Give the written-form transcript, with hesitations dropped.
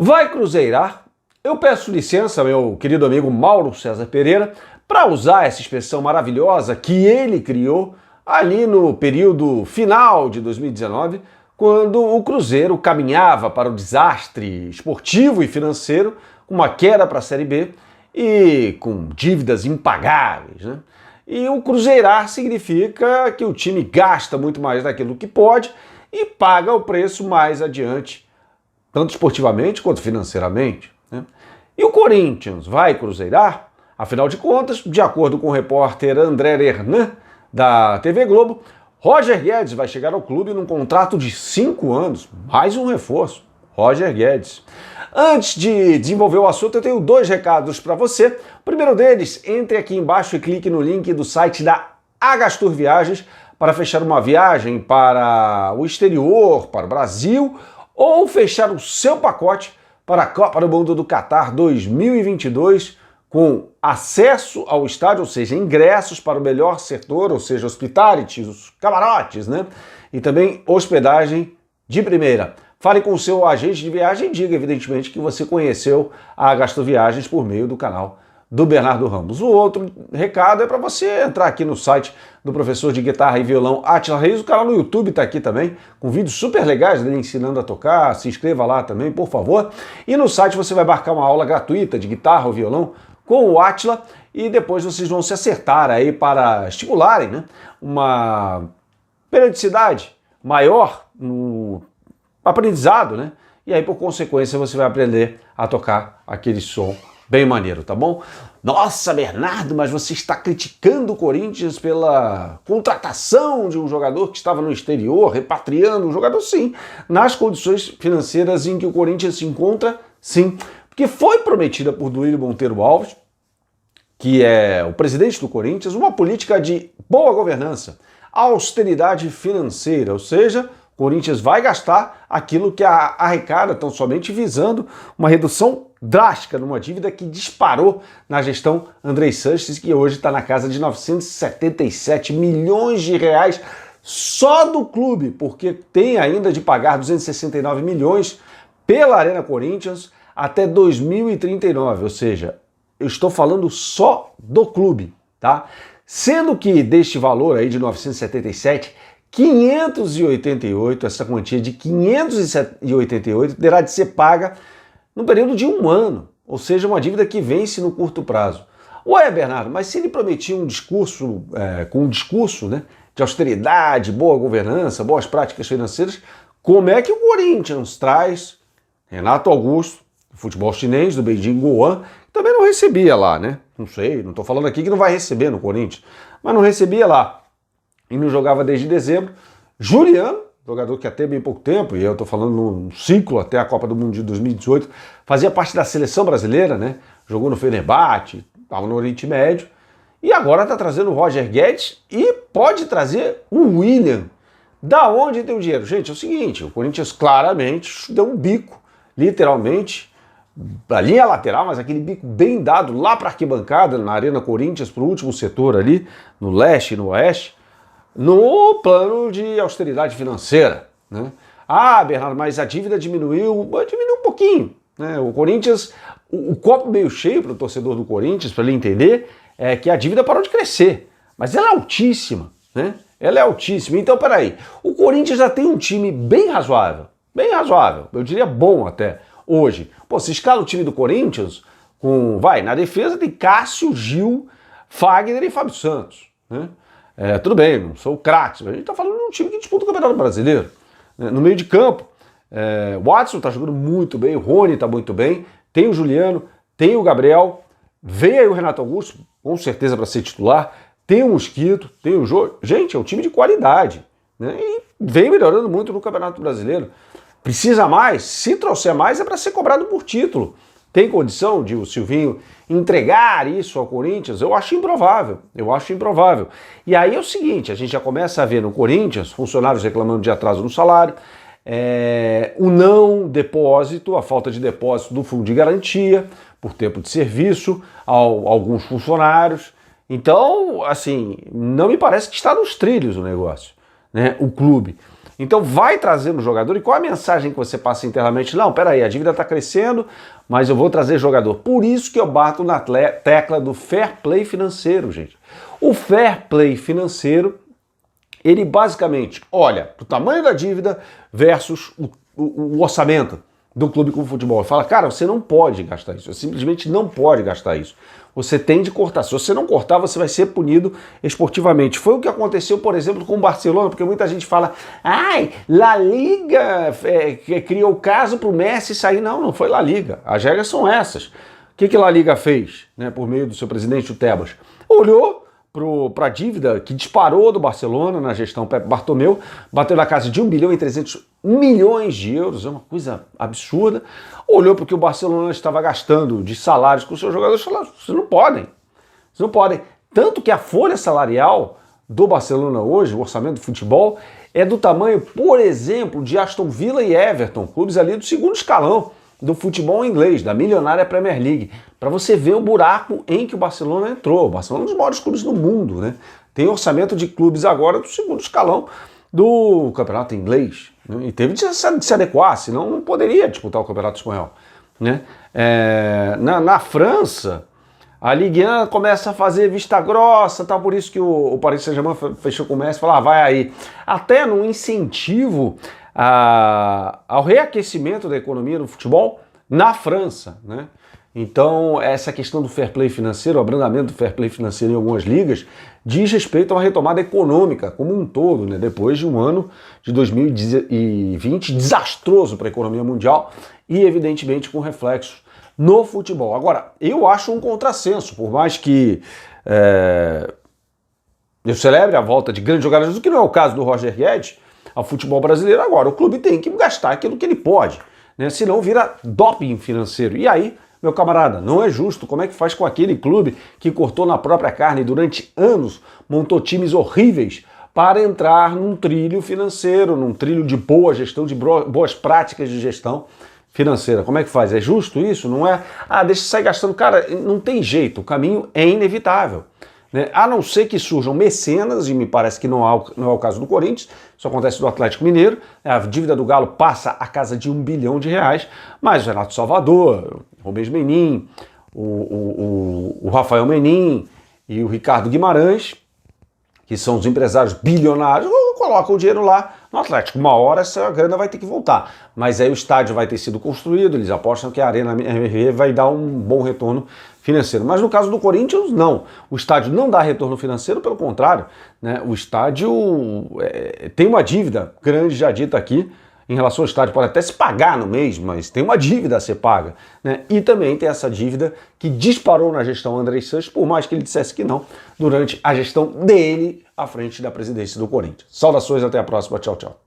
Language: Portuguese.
Vai cruzeirar? Eu peço licença, meu querido amigo Mauro César Pereira, para usar essa expressão maravilhosa que ele criou ali no período final de 2019, quando o Cruzeiro caminhava para o desastre esportivo e financeiro, com uma queda para a Série B e com dívidas impagáveis, né? E o cruzeirar significa que o time gasta muito mais daquilo que pode e paga o preço mais adiante, tanto esportivamente quanto financeiramente, né? E o Corinthians vai cruzeirar? Afinal de contas, de acordo com o repórter André Hernan, da TV Globo, Roger Guedes vai chegar ao clube num contrato de 5 anos, mais um reforço. Roger Guedes. Antes de desenvolver o assunto, eu tenho 2 recados para você. O primeiro deles, entre aqui embaixo e clique no link do site da Agastur Viagens para fechar uma viagem para o exterior, para o Brasil, ou fechar o seu pacote para a Copa do Mundo do Catar 2022, com acesso ao estádio, ou seja, ingressos para o melhor setor, ou seja, hospitality, os camarotes, né? E também hospedagem de primeira. Fale com o seu agente de viagem e diga, evidentemente, que você conheceu a Agastur Viagens por meio do canal do Bernardo Ramos. O outro recado é para você entrar aqui no site do professor de guitarra e violão Átila Reis. O canal no YouTube está aqui também, com vídeos super legais dele ensinando a tocar. Se inscreva lá também, por favor. E no site você vai marcar uma aula gratuita de guitarra ou violão com o Átila e depois vocês vão se acertar aí para estimularem, né, uma periodicidade maior no aprendizado, né? E aí, por consequência, você vai aprender a tocar aquele som bem maneiro, tá bom? Nossa, Bernardo, mas você está criticando o Corinthians pela contratação de um jogador que estava no exterior, repatriando um jogador? Sim, nas condições financeiras em que o Corinthians se encontra, sim. Porque foi prometida por Duílio Monteiro Alves, que é o presidente do Corinthians, uma política de boa governança, austeridade financeira, ou seja, o Corinthians vai gastar aquilo que arrecada, tão somente visando uma redução drástica numa dívida que disparou na gestão Andrei Sanches, que hoje está na casa de 977 milhões de reais só do clube, porque tem ainda de pagar 269 milhões pela Arena Corinthians até 2039, ou seja, eu estou falando só do clube, tá? Sendo que deste valor aí de 977, 588, essa quantia de 588 terá de ser paga no período de 1 ano, ou seja, uma dívida que vence no curto prazo. Ué, Bernardo, mas se ele prometia um discurso, com um discurso, né, de austeridade, boa governança, boas práticas financeiras, como é que o Corinthians traz Renato Augusto, do futebol chinês, do Beijing Guoan, que também não recebia lá, né? Não sei, não estou falando aqui que não vai receber no Corinthians, mas não recebia lá. E não jogava desde dezembro. Juliano, jogador que até bem pouco tempo, e eu estou falando num ciclo até a Copa do Mundo de 2018, fazia parte da seleção brasileira, né? Jogou no Fenerbahçe, estava no Oriente Médio, e agora está trazendo o Roger Guedes e pode trazer o William. Da onde tem o dinheiro? Gente, é o seguinte, o Corinthians claramente deu um bico, literalmente, a linha lateral, mas aquele bico bem dado lá para a arquibancada, na Arena Corinthians, para o último setor ali, no leste e no oeste, no plano de austeridade financeira, né? Ah, Bernardo, mas a dívida diminuiu um pouquinho, né? O Corinthians, o copo meio cheio para o torcedor do Corinthians, para ele entender, é que a dívida parou de crescer, mas ela é altíssima, né? Ela é altíssima. Então, peraí, o Corinthians já tem um time bem razoável, eu diria bom até, hoje. Pô, se escala o time do Corinthians, na defesa tem Cássio, Gil, Fagner e Fábio Santos, né? Tudo bem, não sou craque, mas a gente está falando de um time que disputa o Campeonato Brasileiro. No meio de campo, o Watson está jogando muito bem, o Rony está muito bem, tem o Juliano, tem o Gabriel, vem aí o Renato Augusto, com certeza para ser titular, tem o Mosquito, tem o Jô. Gente, é um time de qualidade, né? E vem melhorando muito no Campeonato Brasileiro. Precisa mais? Se trouxer mais é para ser cobrado por título. Tem condição de o Silvinho entregar isso ao Corinthians? Eu acho improvável, E aí é o seguinte, a gente já começa a ver no Corinthians funcionários reclamando de atraso no salário, o não depósito, a falta de depósito do fundo de garantia por tempo de serviço a alguns funcionários. Então, assim, não me parece que está nos trilhos o negócio, né, o clube. Então vai trazer no jogador, e qual a mensagem que você passa internamente? Não, peraí, a dívida está crescendo, mas eu vou trazer jogador. Por isso que eu bato na tecla do fair play financeiro, gente. O fair play financeiro, ele basicamente olha para o tamanho da dívida versus o orçamento do clube com o futebol. Fala, cara, você não pode gastar isso, você simplesmente não pode gastar isso. Você tem de cortar. Se você não cortar, você vai ser punido esportivamente. Foi o que aconteceu, por exemplo, com o Barcelona, porque muita gente fala, ai, La Liga criou o caso para o Messi sair. Não, não foi La Liga. As regras são essas. O que a La Liga fez, né, por meio do seu presidente, o Tebas? Olhou para a dívida que disparou do Barcelona na gestão Pepe Bartomeu, bateu na casa de 1 bilhão e 300 milhões de euros, é uma coisa absurda. Olhou para o que o Barcelona estava gastando de salários com os seus jogadores e falou, vocês não podem. Tanto que a folha salarial do Barcelona hoje, o orçamento do futebol, é do tamanho, por exemplo, de Aston Villa e Everton, clubes ali do segundo escalão do futebol inglês, da milionária Premier League, para você ver o buraco em que o Barcelona entrou. O Barcelona é um dos maiores clubes do mundo, né? Tem orçamento de clubes agora do segundo escalão do campeonato inglês, né? E teve de se adequar, senão não poderia disputar o campeonato espanhol, né? Na França, a Ligue 1 começa a fazer vista grossa, tá? Por isso que o Paris Saint-Germain fechou com o Messi e falou, vai aí. Até no incentivo ao reaquecimento da economia no futebol na França, né? Então, essa questão do fair play financeiro, o abrandamento do fair play financeiro em algumas ligas, diz respeito a uma retomada econômica como um todo, né? Depois de um ano de 2020 desastroso para a economia mundial e, evidentemente, com reflexos no futebol. Agora, eu acho um contrassenso, por mais que eu celebre a volta de grandes jogadores, o que não é o caso do Roger Guedes, ao futebol brasileiro. Agora, o clube tem que gastar aquilo que ele pode, né? Senão vira doping financeiro. E aí, meu camarada, não é justo. Como é que faz com aquele clube que cortou na própria carne durante anos, montou times horríveis para entrar num trilho financeiro, num trilho de boa gestão, de boas práticas de gestão financeira? Como é que faz? É justo isso? Não é? Deixa eu sair gastando. Cara, não tem jeito, o caminho é inevitável, né? A não ser que surjam mecenas, e me parece que não é o caso do Corinthians, isso acontece do Atlético Mineiro, a dívida do Galo passa a casa de R$1 bilhão, mas o Renato Salvador, o Rubens Menin, o Rafael Menin e o Ricardo Guimarães, que são os empresários bilionários, colocam o dinheiro lá no Atlético. Uma hora essa grana vai ter que voltar, mas aí o estádio vai ter sido construído, eles apostam que a Arena MRV vai dar um bom retorno financeiro. Mas no caso do Corinthians, não. O estádio não dá retorno financeiro, pelo contrário, né? O estádio tem uma dívida grande, já dita aqui, em relação ao estádio, pode até se pagar no mês, mas tem uma dívida a ser paga, né? E também tem essa dívida que disparou na gestão André Sanches, por mais que ele dissesse que não, durante a gestão dele à frente da presidência do Corinthians. Saudações, até a próxima, tchau, tchau.